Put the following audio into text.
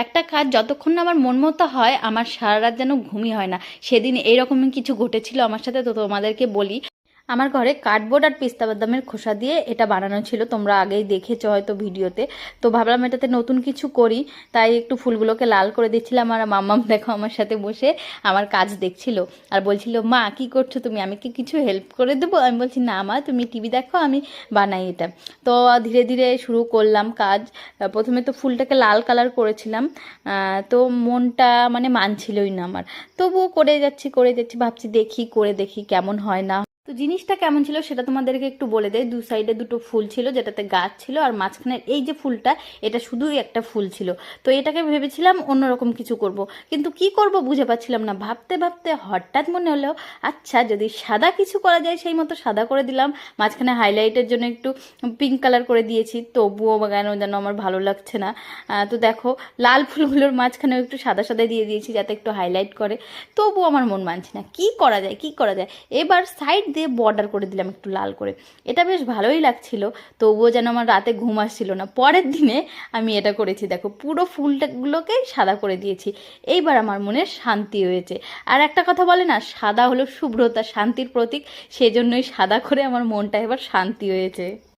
একটা কাজ যতক্ষণ না আমার মন মতো হয় আমার সারা রাত যেন ঘুমই হয় না। সেদিন এইরকমই কিছু ঘটেছিল আমার সাথে, তো তোমাদেরকে বলি। আমার ঘরে কার্ডবোর্ড আর পিস্তা বাদামের খোসা দিয়ে এটা বানানো ছিল, তোমরা আগেই দেখেছো হয়তো ভিডিওতে। তো ভাবলাম এটাতে নতুন কিছু করি, তাই একটু ফুলগুলোকে লাল করে দিচ্ছিলাম। আর মাম্মাম দেখো আমার সাথে বসে আমার কাজ দেখছিল আর বলছিল, মা কি করছো তুমি, আমি কি কিছু হেল্প করে দেবো? আমি বলছি, না মা, তুমি টিভি দেখো, আমি বানাই এটা। তো ধীরে ধীরে শুরু করলাম কাজ। প্রথমে তো ফুলটাকে লাল কালার করেছিলাম, তো মনটা মানে মানছিলই না আমার। তবুও করে যাচ্ছি, ভাবছি দেখি করে দেখি কেমন হয় না। তো জিনিসটা কেমন ছিল সেটা তোমাদেরকে একটু বলে দেয়। দু সাইডে দুটো ফুল ছিল যেটাতে গাছ ছিল, আর মাঝখানের এই যে ফুলটা, এটা শুধুই একটা ফুল ছিল। তো এটাকে ভেবেছিলাম অন্যরকম কিছু করব, কিন্তু কি করব বুঝে পাচ্ছিলাম না। ভাবতে ভাবতে হঠাৎ মনে হলো, আচ্ছা যদি সাদা কিছু করা যায়, সেই মতো সাদা করে দিলাম। মাঝখানে হাইলাইটের জন্য একটু পিঙ্ক কালার করে দিয়েছি, তবুও কেন যেন আমার ভালো লাগছে না। তো দেখো, লাল ফুলগুলোর মাঝখানেও একটু সাদা সাদা দিয়ে দিয়েছি যাতে একটু হাইলাইট করে। তবুও আমার মন মানছে না, কি করা যায় কি করা যায়। এবার সাইড দিয়ে বর্ডার করে দিলাম একটু লাল করে। এটা বেশ ভালোই লাগছিল, তবুও যেন আমার রাতে ঘুম আসছিল না। পরের দিনে আমি এটা করেছি, দেখো পুরো ফুলটাগুলোকে সাদা করে দিয়েছি। এইবার আমার মনে শান্তি হয়েছে। আর একটা কথা বলে না, সাদা হলো শুভ্রতা, শান্তির প্রতীক, সেজন্যই সাদা করে আমার মনটা এবার শান্তি হয়েছে।